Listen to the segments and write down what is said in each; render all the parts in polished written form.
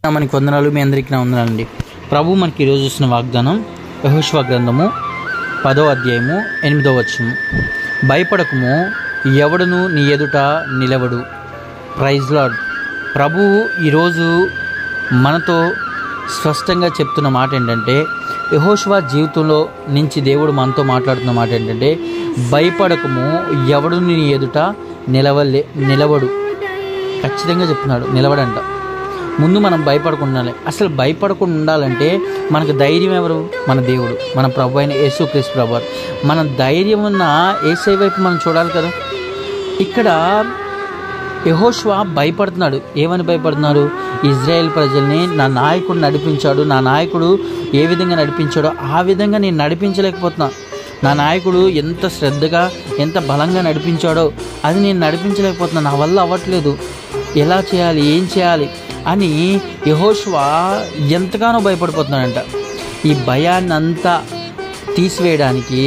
మనకి వందనాలు, మీ అందరికీ నా వందనాలండి. ప్రభు మనకి ఈరోజు ఇస్తున్న వాగ్దానం యెహోషువ గ్రంథము 10వ అధ్యాయము 8వ వచనం. భయపడకుము, ఎవడును నీ ఎదుట నిలవడు. Praise lord. ప్రభువు ఈరోజు మనతో స్పష్టంగా చెప్తున్న మాట ఏంటంటే, యెహోషువ జీవితంలో నుంచి దేవుడు మనతో మాట్లాడుతున్న మాట ఏంటంటే, భయపడకము, ఎవడు నీ ఎదుట నిలవడు. ఖచ్చితంగా చెప్తున్నాడు, నిలవడంట. ముందు మనం భయపడకుండా ఉండాలి. అసలు భయపడకుండా ఉండాలంటే మనకు ధైర్యం ఎవరు? మన దేవుడు, మన ప్రభు అయిన యేసుక్రీస్తు ప్రభువారు. మన ధైర్యం ఉన్న యేసయ్య వైపు మనం చూడాలి కదా. ఇక్కడ యెహోషువ భయపడుతున్నాడు. ఏమని భయపడుతున్నాడు? ఇజ్రాయేల్ ప్రజల్ని నా నాయకుడు నడిపించాడు, నా నాయకుడు ఏ విధంగా నడిపించాడో ఆ విధంగా నేను నడిపించలేకపోతున్నా. నా నాయకుడు ఎంత శ్రద్ధగా, ఎంత బలంగా నడిపించాడో అది నేను నడిపించలేకపోతున్నా. నా వల్ల అవ్వట్లేదు. ఎలా చేయాలి, ఏం చేయాలి అని యెహోషువ ఎంతగానో భయపడిపోతున్నాడంట. ఈ భయాన్ని అంతా తీసివేయడానికి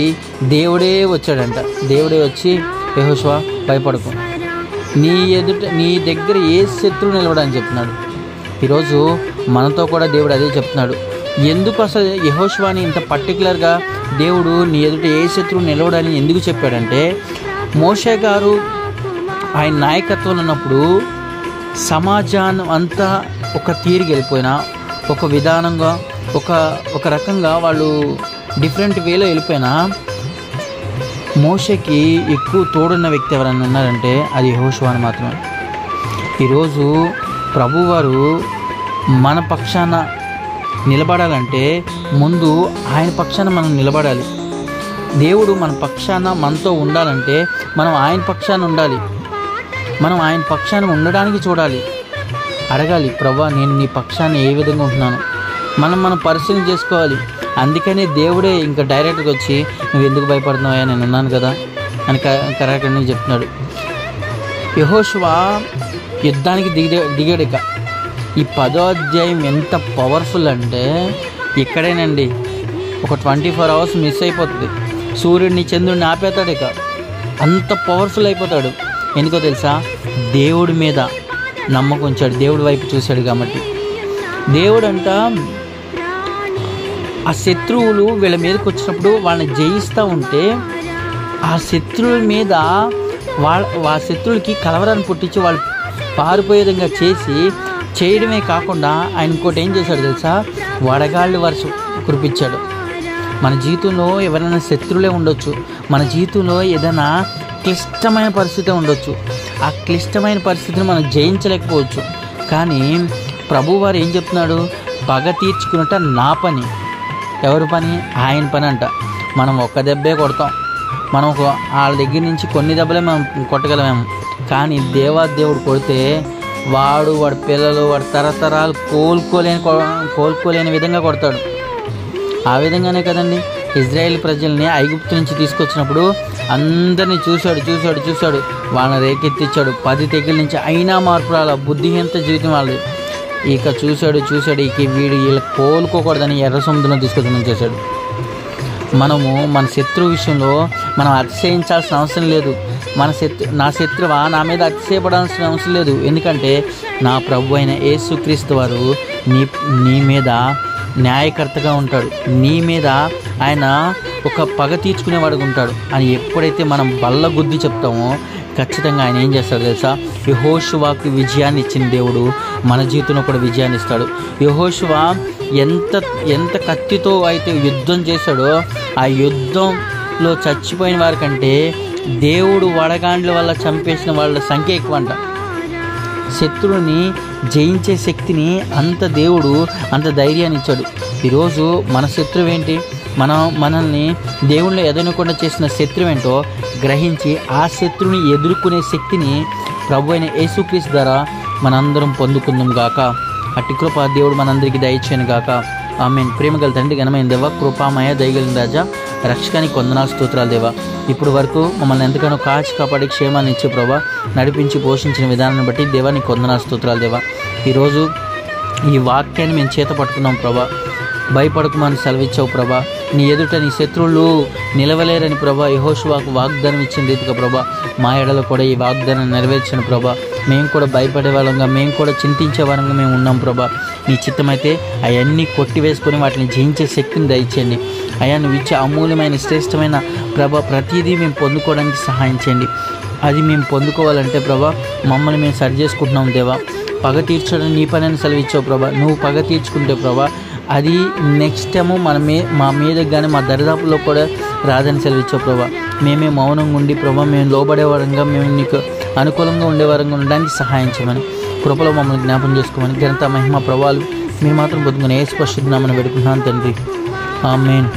దేవుడే వచ్చాడంట. దేవుడే వచ్చి, యెహోషువ భయపడకు, నీ దగ్గర ఏ శత్రువు నిలవడని చెప్తున్నాడు. ఈరోజు మనతో కూడా దేవుడు అదే చెప్తున్నాడు. ఎందుకు అసలు యెహోషువని ఇంత పర్టికులర్గా దేవుడు నీ ఎదుట ఏ శత్రువు నిలవడని ఎందుకు చెప్పాడంటే, మోషే గారు ఆయన నాయకత్వంలో ఉన్నప్పుడు సమాజాన్ని అంతా ఒక తీరుకి వెళ్ళిపోయినా, ఒక విధానంగా, ఒక రకంగా వాళ్ళు డిఫరెంట్ వేలో వెళ్ళిపోయినా, మోషేకి ఎక్కువ తోడున్న వ్యక్తి ఎవరైనా ఉన్నారంటే అది యెహోషువ అని మాత్రమే. ఈరోజు ప్రభువారు మన పక్షాన నిలబడాలంటే ముందు ఆయన పక్షాన మనం నిలబడాలి. దేవుడు మన పక్షాన మనతో ఉండాలంటే మనం ఆయన పక్షాన ఉండాలి. మనం ఆయన పక్షాన ఉండడానికి చూడాలి, అడగాలి, ప్రభువా నేను నీ పక్షాన్ని ఏ విధంగా ఉంటున్నాను. మనం పరిశీలన చేసుకోవాలి. అందుకనే దేవుడే ఇంకా డైరెక్ట్గా వచ్చి, నువ్వు ఎందుకు భయపడుతున్నావా, నేను ఉన్నాను కదా అని కరెక్ట్గా చెప్తున్నాడు. యెహోషువ యుద్ధానికి దిగాడు. ఇక ఈ 10వ అధ్యాయం ఎంత పవర్ఫుల్ అంటే, ఇక్కడేనండి ఒక 24 hours మిస్ అయిపోతుంది. సూర్యుడిని, చంద్రుడిని ఆపేతాడు. ఇక అంత పవర్ఫుల్ అయిపోతాడు. ఎందుకో తెలుసా? దేవుడి మీద నమ్మకం ఉంచాడు, దేవుడి వైపు చూశాడు కాబట్టి. దేవుడు అంట ఆ శత్రువులు వీళ్ళ మీదకి వచ్చినప్పుడు వాళ్ళని జయిస్తూ ఉంటే, ఆ శత్రువుల మీద ఆ శత్రువులకి కలవరాన్ని పుట్టించి వాళ్ళు పారిపోయే విధంగా చేయడమే కాకుండా ఆయన ఇంకోటి ఏం చేశాడు తెలుసా? వడగాళ్ళు వర్షం కురిపించాడు. మన జీవితంలో ఎవరైనా శత్రువులే ఉండొచ్చు, మన జీవితంలో ఏదైనా క్లిష్టమైన పరిస్థితి ఉండొచ్చు. ఆ క్లిష్టమైన పరిస్థితిని మనం జయించలేకపోవచ్చు. కానీ ప్రభువారు ఏం చెప్తున్నాడు? పగ తీర్చుకున్నట్ట నా పని. ఎవరి పని? ఆయన పని అంట. మనం ఒక్క దెబ్బే కొడతాం, మనం వాళ్ళ దగ్గర నుంచి కొన్ని దెబ్బలే మనం కొట్టగలమేమో. కానీ దేవుడు కొడితే వాడి పిల్లలు, వాడి తరతరాలు కోలుకోలేని విధంగా కొడతాడు. ఆ విధంగానే కదండి ఇజ్రాయేల్ ప్రజల్ని ఐగుప్తు నుంచి తీసుకొచ్చినప్పుడు అందరినీ చూశాడు, వాళ్ళని రేకెత్తిచ్చాడు. 10 తెగుల నుంచి అయినా మార్పు రాల, బుద్ధిహీనత జీవితం వాళ్ళది. ఇక చూశాడు ఇక వీళ్ళు కోలుకోకూడదని ఎర్ర సముద్రంలో తీసుకొచ్చి చేశాడు. మనము మన శత్రువు విషయంలో మనం అతిశయించాల్సిన అవసరం లేదు. నా శత్రువా, నా మీద అతిశయపడాల్సిన అవసరం లేదు. ఎందుకంటే నా ప్రభు అయిన యేసుక్రీస్తు వారు నీ మీద న్యాయకర్తగా ఉంటాడు. నీ మీద ఆయన ఒక పగ తీర్చుకునేవాడుగా ఉంటాడు అని ఎప్పుడైతే మనం బల్ల గుద్ది చెప్తామో ఖచ్చితంగా ఆయన ఏం చేస్తాడు తెలుసా? యెహోషువకి విజయాన్ని ఇచ్చిన దేవుడు మన జీవితంలో కూడా విజయాన్ని ఇస్తాడు. యెహోషువ ఎంత కత్తితో అయితే యుద్ధం చేశాడో, ఆ యుద్ధంలో చచ్చిపోయిన వారి కంటే దేవుడు వడగాండ్ల వల్ల చంపేసిన వాళ్ళ సంఖ్య ఎక్కువ అంట. శత్రువుని జయించే శక్తిని దేవుడు అంత ధైర్యాన్ని ఇచ్చాడు. ఈరోజు మన శత్రువు ఏంటి? మనల్ని దేవుళ్ళు ఎదనకుండా చేసిన శత్రువు ఏంటో గ్రహించి ఆ శత్రువుని ఎదుర్కొనే శక్తిని ప్రభు అయిన యేసుక్రీస్తు ద్వారా మనందరం పొందుకుందాం గాక. అట్టి కృప దేవుడు మనందరికీ దయచేయను గాక. ఆమేన్. ప్రేమగల తండ్రి, ఘనమైన దేవ, కృపామయ, దయగలిగిన రాజా, రక్షకానికి వందనాలు, స్తోత్రాలు దేవా. ఇప్పుడు వరకు మమ్మల్ని ఎంతగానో కాచి కాపాడి క్షేమాన్ని ఇచ్చే ప్రభా, నడిపించి పోషించిన విధానాన్ని బట్టి దేవా నీకు వందనాలు, స్తోత్రాలు దేవా. ఈరోజు ఈ వాక్యాన్ని మేము చేత పట్టుకున్నాం ప్రభా. భయపడకమని సెలవిచ్చావు ప్రభా. నీ ఎదుట నీ శత్రువులు నిలవలేరని ప్రభా యెహోషువకు వాగ్దానం ఇచ్చిన రీతిగా ప్రభా మా ఎడలో కూడా ఈ వాగ్దానం నెరవేర్చిన ప్రభా మేము కూడా భయపడే వాళ్ళంగా, మేము కూడా చింతించే వారంగా మేము ఉన్నాం ప్రభా. నీ చిత్తమైతే అవన్నీ కొట్టివేసుకొని వాటిని జయించే శక్తిని దయచేయండి అయ్యా. నువ్వు ఇచ్చే అమూల్యమైన శ్రేష్టమైన ప్రభా ప్రతిదీ మేము పొందుకోవడానికి సహాయం చేయండి. అది మేము పొందుకోవాలంటే ప్రభా మమ్మల్ని మేము సరి చేసుకుంటున్నాం దేవా. పగ తీర్చడం నీ పని అని సెలవిచ్చావు ప్రభా. నువ్వు పగ తీర్చుకుంటే ప్రభా అది నెక్స్ట్ టైము మా మీద కానీ మా దరిదాపుల్లో కూడా రాదని సెలవిచ్చావు ప్రభా. మేమే మౌనంగా ఉండి ప్రభా మేము లోబడేవారంగా, మేము నీకు అనుకూలంగా ఉండేవారంగా ఉండడానికి సహాయం చేయమని, కృపలో మమ్మల్ని జ్ఞాపం చేసుకోమని, ఘనత మహిమ ప్రభావాలు మీరు మాత్రం పొందుకుని యేసు పరిశుద్ధ నామమున వేడుకుంటున్నాను తండ్రి. ఆమేన్.